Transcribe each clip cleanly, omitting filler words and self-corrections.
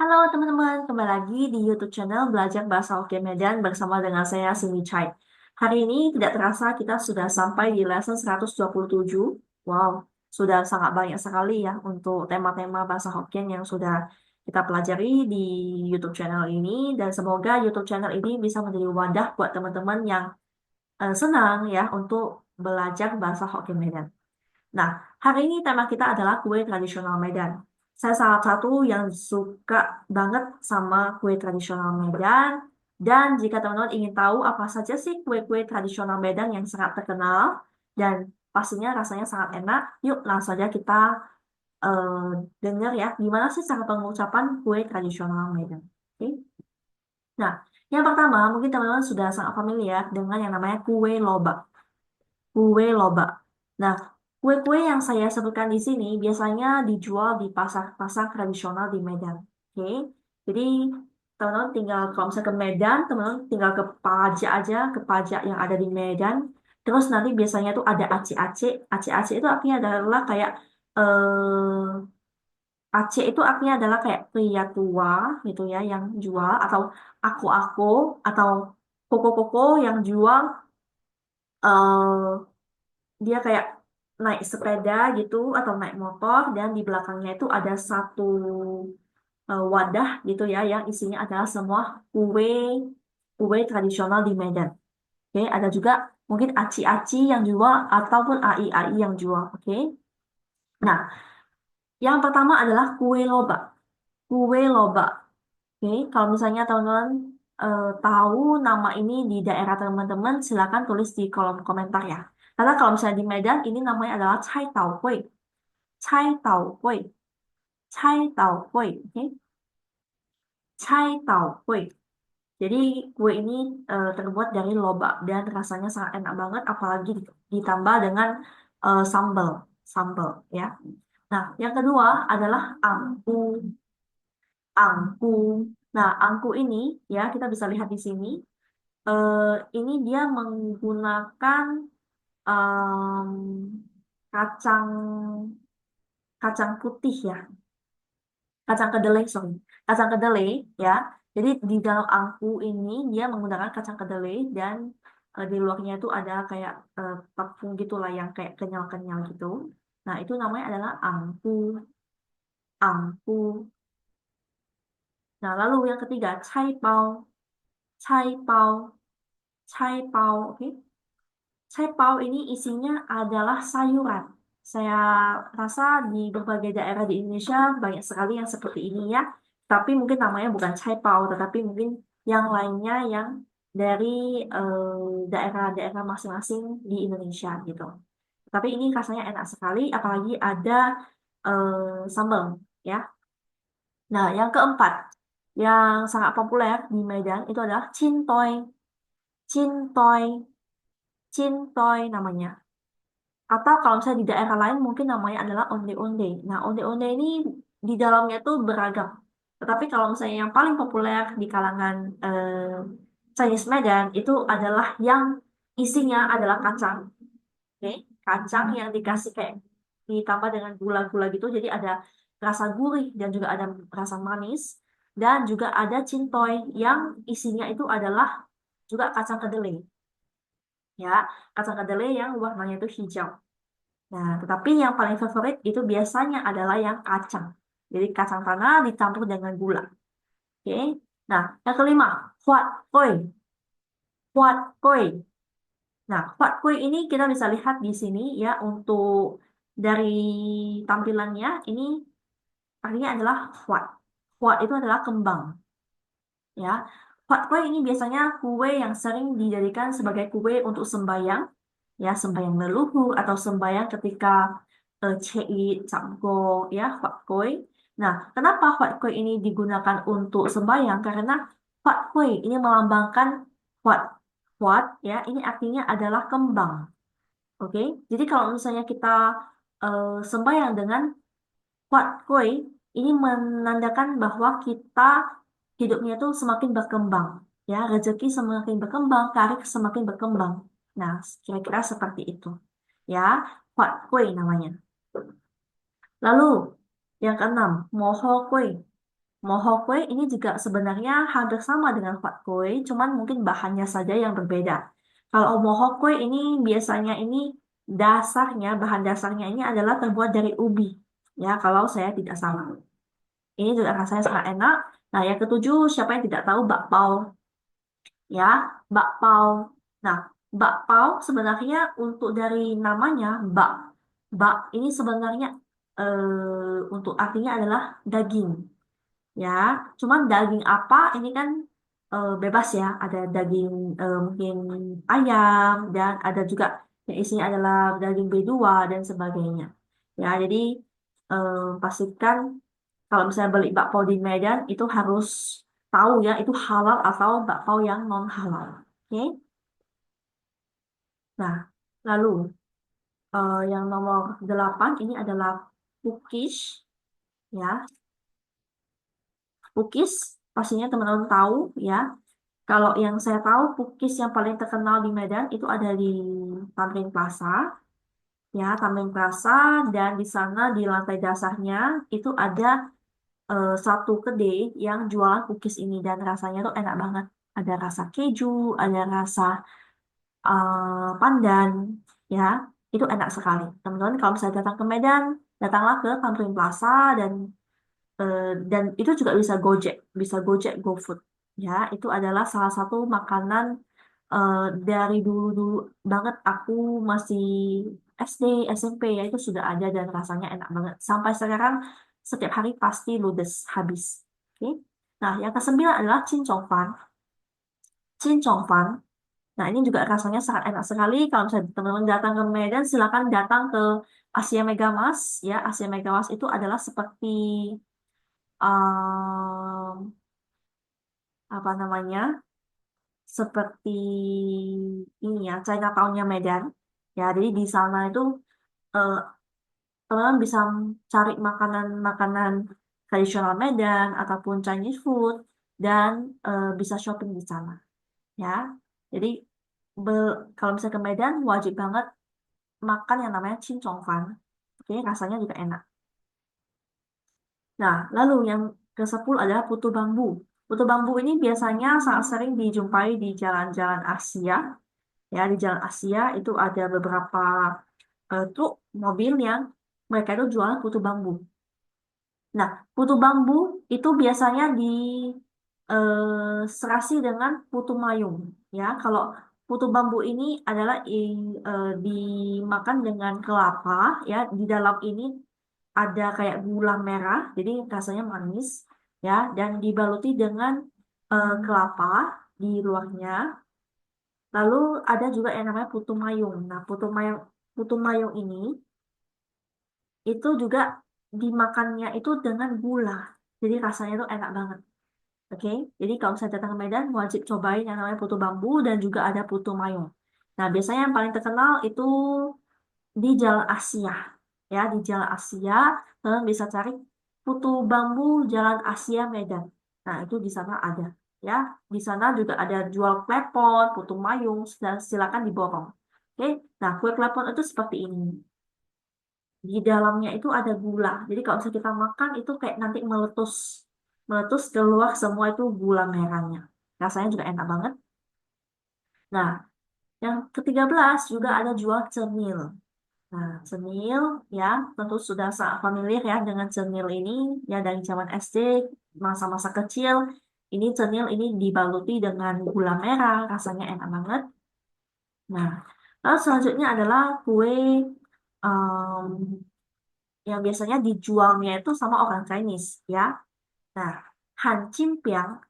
Halo teman-teman, kembali lagi di YouTube channel Belajar Bahasa Hokkien Medan bersama dengan saya Cindy Chai. Hari ini tidak terasa kita sudah sampai di lesson 127. Wow, sudah sangat banyak sekali ya untuk tema-tema bahasa Hokkien yang sudah kita pelajari di YouTube channel ini. Dan semoga YouTube channel ini bisa menjadi wadah buat teman-teman yang senang ya untuk belajar bahasa Hokkien Medan. Nah, hari ini tema kita adalah kue tradisional Medan. Saya salah satu yang suka banget sama kue tradisional Medan. Dan jika teman-teman ingin tahu apa saja sih kue-kue tradisional Medan yang sangat terkenal dan pastinya rasanya sangat enak, yuk langsung saja kita dengar ya, gimana sih cara pengucapan kue tradisional Medan. Oke? Nah, yang pertama mungkin teman-teman sudah sangat familiar dengan yang namanya kue lobak. Kue lobak. Nah, kue-kue yang saya sebutkan di sini biasanya dijual di pasar-pasar tradisional di Medan. Oke, jadi teman-teman tinggal kalau misalnya ke Medan, teman-teman tinggal ke pajak aja, ke pajak yang ada di Medan. Terus nanti biasanya tuh ada aci-aci. Aci-aci itu artinya adalah kayak Aceh itu artinya adalah kayak pria tua gitu ya yang jual atau aku-aku atau koko-koko yang jual eh dia kayak naik sepeda gitu atau naik motor dan di belakangnya itu ada satu wadah gitu ya yang isinya adalah semua kue kue tradisional di Medan. Oke, ada juga mungkin aci-aci yang jual ataupun ai-ai yang jual. Oke. Nah, yang pertama adalah kue loba. Kue loba. Oke, kalau misalnya teman-teman tahu nama ini di daerah teman-teman, silakan tulis di kolom komentar ya. Karena kalau misalnya di Medan, ini namanya adalah cai tau kue. Cai tau kue. Cai tau kue. Oke, cai tau kue. Jadi kue ini terbuat dari loba dan rasanya sangat enak banget, apalagi ditambah dengan sambal. Sambal ya. Nah, yang kedua adalah angku. Angku. Nah, angku ini ya kita bisa lihat di sini. eh, ini dia menggunakan em, kacang kacang putih ya, kacang kedelai sorry, kacang kedelai ya. Jadi di dalam angku ini dia menggunakan kacang kedelai dan di luarnya itu ada kayak tepung gitulah yang kayak kenyal-kenyal gitu. Nah, itu namanya adalah angku, angku. Nah, lalu yang ketiga, cai pao, cai pao, cai pao, oke. Cepau ini isinya adalah sayuran. Saya rasa di berbagai daerah di Indonesia banyak sekali yang seperti ini ya. Tapi mungkin namanya bukan cepau, tetapi mungkin yang lainnya yang dari daerah-daerah masing-masing di Indonesia gitu. Tapi ini rasanya enak sekali, apalagi ada sambal ya. Nah, yang keempat, yang sangat populer di Medan itu adalah cintoy. Cintoy, cintoy namanya. Atau kalau misalnya di daerah lain mungkin namanya adalah onde-onde. Nah, onde-onde ini di dalamnya tuh beragam. Tetapi kalau misalnya yang paling populer di kalangan Chinese Medan itu adalah yang isinya adalah kacang. Oke, kacang yang dikasih kayak ditambah dengan gula-gula gitu. Jadi ada rasa gurih dan juga ada rasa manis. Dan juga ada cintoy yang isinya itu adalah juga kacang kedelai. Ya, kacang kedelai yang warnanya itu hijau. Nah, tetapi yang paling favorit itu biasanya adalah yang kacang. Jadi kacang tanah dicampur dengan gula. Oke. Nah, yang kelima, huat koi. Huat koi. Nah, huat koi ini kita bisa lihat di sini ya untuk dari tampilannya ini artinya adalah huat. Huat itu adalah kembang ya. Huat koi ini biasanya kue yang sering dijadikan sebagai kue untuk sembayang ya, sembahyang leluhur atau sembahyang ketika Ceit, Sabgo, ya, Hwat Koi. Nah, kenapa Hwat Koi ini digunakan untuk sembahyang? Karena Hwat Koi ini melambangkan Hwat. Hwat, ya, ini artinya adalah kembang. Oke, jadi kalau misalnya kita sembahyang dengan Hwat Koi, ini menandakan bahwa kita hidupnya itu semakin berkembang. Ya, rezeki semakin berkembang, karir semakin berkembang. Nah, kira-kira seperti itu. Ya, Hwat Koi namanya. Lalu, yang keenam, moho kue. Moho kue ini juga sebenarnya hampir sama dengan hot kue, cuman mungkin bahannya saja yang berbeda. Kalau moho kue ini biasanya ini bahan dasarnya ini adalah terbuat dari ubi. Ya, kalau saya tidak salah. Ini juga rasanya sangat enak. Nah, yang ketujuh, siapa yang tidak tahu bakpao? Ya, bakpao. Nah, bakpao sebenarnya untuk dari namanya bak. Bak ini sebenarnya untuk artinya adalah daging. Ya, cuman daging apa ini kan bebas ya. Ada daging mungkin ayam dan ada juga yang isinya adalah daging B2 dan sebagainya. Ya, jadi pastikan kalau misalnya beli bakpao di Medan itu harus tahu ya itu halal atau bakpao yang non halal. Oke. Nah, lalu yang nomor 8 ini adalah cookies ya. Cookies pastinya teman-teman tahu ya. Kalau yang saya tahu, cookies yang paling terkenal di Medan itu ada di Tamrin Plaza, ya Tamrin Plaza, dan di sana di lantai dasarnya itu ada satu kedai yang jualan cookies ini dan rasanya tuh enak banget. Ada rasa keju, ada rasa pandan, ya itu enak sekali. Teman-teman kalau misalnya datang ke Medan, datanglah ke Tamrin Plaza dan dan itu juga bisa Gojek, GoFood. Ya, itu adalah salah satu makanan eh, dari dulu-dulu banget aku masih SD, SMP ya itu sudah ada dan rasanya enak banget. Sampai sekarang setiap hari pasti ludes habis. Oke. Nah, yang kesembilan adalah cincong fan. Cincong fan. Nah, ini juga rasanya sangat enak sekali. Kalau misalnya teman-teman datang ke Medan, silakan datang ke Asia Megamas. Ya, Asia Megamas itu adalah seperti em, apa namanya seperti ini ya Chinatown-nya Medan ya jadi di sana itu eh, teman-teman bisa cari makanan-makanan tradisional Medan ataupun Chinese food dan bisa shopping di sana ya jadi kalau misalnya ke Medan wajib banget makan yang namanya cincong fan oke rasanya juga enak. Nah, lalu yang ke-10 adalah putu bambu. Putu bambu ini biasanya sangat sering dijumpai di jalan-jalan Asia. Ya, di jalan Asia itu ada beberapa truk mobil yang mereka itu jualan putu bambu. Nah, putu bambu itu biasanya serasi dengan putu mayung. Ya, kalau putu bambu ini adalah dimakan dengan kelapa. Ya, di dalam ini ada kayak gula merah, jadi rasanya manis. Ya, dan dibaluti dengan kelapa di luarnya. Lalu ada juga yang namanya putu mayung. Nah, putu mayung ini itu juga dimakannya itu dengan gula. Jadi rasanya itu enak banget. Oke, jadi kalau misalnya datang ke Medan wajib cobain yang namanya putu bambu dan juga ada putu mayung. Nah, biasanya yang paling terkenal itu di Jalan Asia. Ya, di Jalan Asia, kalian bisa cari putu bambu Jalan Asia Medan. Nah, itu di sana ada. Ya, di sana juga ada jual klepon, putu mayung, dan silakan diborong. Oke, nah kue klepon itu seperti ini. Di dalamnya itu ada gula. Jadi kalau misalnya kita makan itu kayak nanti meletus, meletus keluar semua itu gula merahnya. Rasanya juga enak banget. Nah, yang ke-13 juga ada jual cemil. Nah, cenil ya tentu sudah sangat familiar ya dengan cenil ini ya dari zaman SD masa-masa kecil ini cenil ini dibaluti dengan gula merah rasanya enak banget. Nah, lalu selanjutnya adalah kue em, yang biasanya dijualnya itu sama orang Chinese ya. Nah, Han Cimpiang,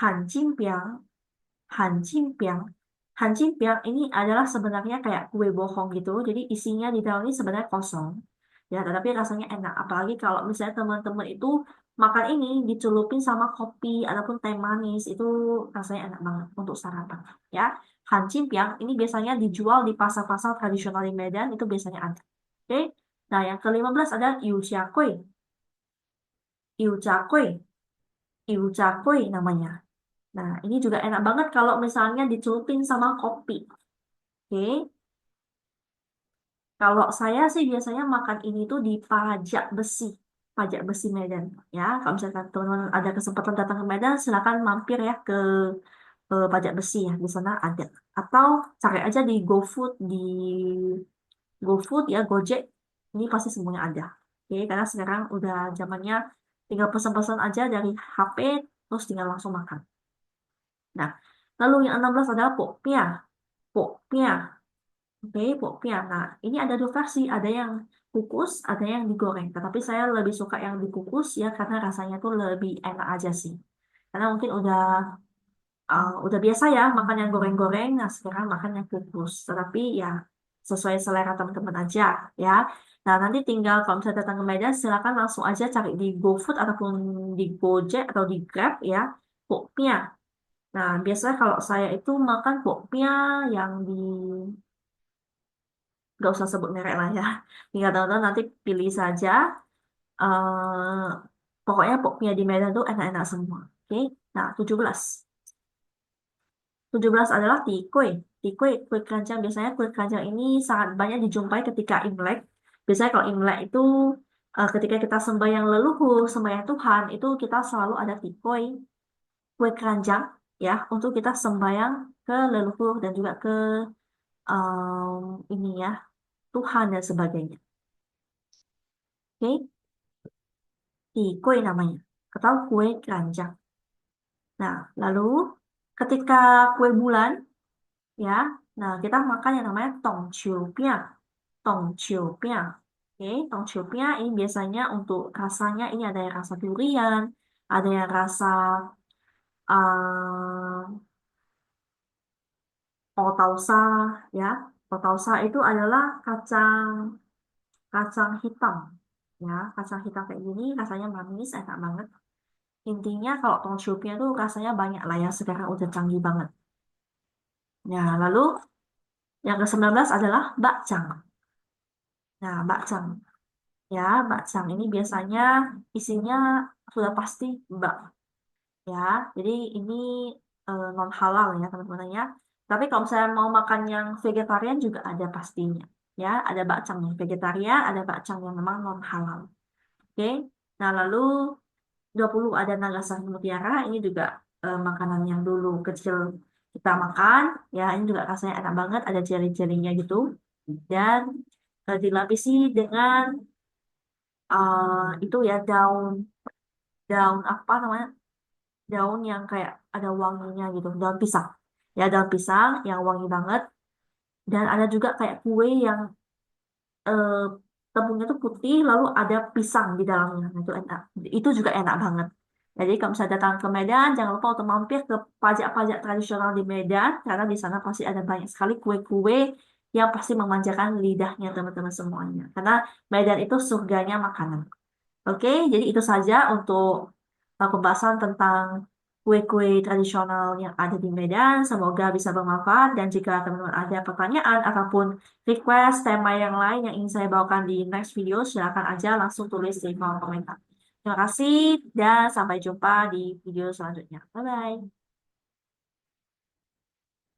Han Cimpiang Hancimpiang. Hancimpiang ini adalah sebenarnya kayak kue bohong gitu. Jadi isinya di dalam ini sebenarnya kosong. Ya, tetapi rasanya enak. Apalagi kalau misalnya teman-teman itu makan ini dicelupin sama kopi ataupun teh manis. Itu rasanya enak banget untuk sarapan. Ya, Hancimpiang ini biasanya dijual di pasar-pasar tradisional di Medan. Itu biasanya ada. Oke. Nah, yang ke-15 ada Yu Chia Kue. Yu Chia Kue. Yu Chia Kue namanya. Nah, ini juga enak banget kalau misalnya dicelupin sama kopi. Oke, kalau saya sih biasanya makan ini tuh di pajak besi. Pajak Besi Medan. Ya, kalau misalkan teman-teman ada kesempatan datang ke Medan, silakan mampir ya ke Pajak Besi ya, di sana ada. Atau cari aja di GoFood, di GoFood ya, Gojek, ini pasti semuanya ada. Oke, karena sekarang udah zamannya tinggal pesan-pesan aja dari HP, terus tinggal langsung makan. Nah, lalu yang 16 adalah pokpia. Pokpia. Oke, pokpia. Nah, ini ada dua versi. Ada yang kukus, ada yang digoreng. Tetapi saya lebih suka yang dikukus ya, karena rasanya tuh lebih enak aja sih. Karena mungkin udah biasa ya makan yang goreng-goreng, nah sekarang makan yang kukus. Tetapi ya sesuai selera teman-teman aja ya. Nah nanti tinggal kalau misalnya datang ke Medan, silakan langsung aja cari di GoFood ataupun di Gojek atau di Grab ya, pokpia. Nah biasanya kalau saya itu makan pokpia yang di, nggak usah sebut merek lah ya. Tinggal teman-teman nanti pilih saja. eh Pokoknya pokpia di Medan tuh enak-enak semua. Oke, nah 17. 17 adalah tikwe. Tikwe, kue keranjang. Biasanya kue keranjang ini sangat banyak dijumpai ketika Imlek. Biasanya kalau Imlek itu ketika kita sembahyang leluhur, sembahyang Tuhan, itu kita selalu ada tikwe, kue keranjang ya, untuk kita sembahyang ke leluhur dan juga ke ini ya, Tuhan dan sebagainya. Oke, tikwe namanya. Atau kue keranjang. Nah, lalu ketika kue bulan, ya, nah kita makan yang namanya tongchiu piang. Tongchiu piang. Oke, tongchiu piang ini biasanya untuk rasanya ini ada yang rasa durian, ada yang rasa uh, otausa, ya. Otausa itu adalah kacang kacang hitam, ya. Kacang hitam kayak gini rasanya manis, enak banget. Intinya kalau tongchiu piang itu rasanya banyak lah ya, sekarang udah canggih banget. Ya, lalu yang ke-19 adalah bakcang. Nah, bakcang. Ya, bakcang ini biasanya isinya sudah pasti bak ya. Jadi ini non halal ya teman-teman ya. Tapi kalau saya mau makan yang vegetarian juga ada pastinya. Ya, ada bakcang yang vegetarian, ada bakcang yang memang non halal. Oke. Nah, lalu 20 ada nagasari mutiara. Ini juga makanan yang dulu kecil kita makan. Ya, ini juga rasanya enak banget. Ada jeli-jelinya gitu. Dan dilapisi dengan itu ya daun daun apa namanya, daun yang kayak ada wanginya gitu, daun pisang ya, daun pisang yang wangi banget. Dan ada juga kayak kue yang eh, tepungnya tuh putih lalu ada pisang di dalamnya. Nah, itu enak, itu juga enak banget. Jadi kalau misalnya datang ke Medan, jangan lupa untuk mampir ke pajak-pajak tradisional di Medan, karena di sana pasti ada banyak sekali kue-kue yang pasti memanjakan lidahnya teman-teman semuanya. Karena Medan itu surganya makanan. Oke, jadi itu saja untuk pembahasan tentang kue-kue tradisional yang ada di Medan. Semoga bisa bermanfaat dan jika teman-teman ada pertanyaan ataupun request tema yang lain yang ingin saya bawakan di next video, silakan aja langsung tulis di kolom komentar. Terima kasih dan sampai jumpa di video selanjutnya. Bye-bye.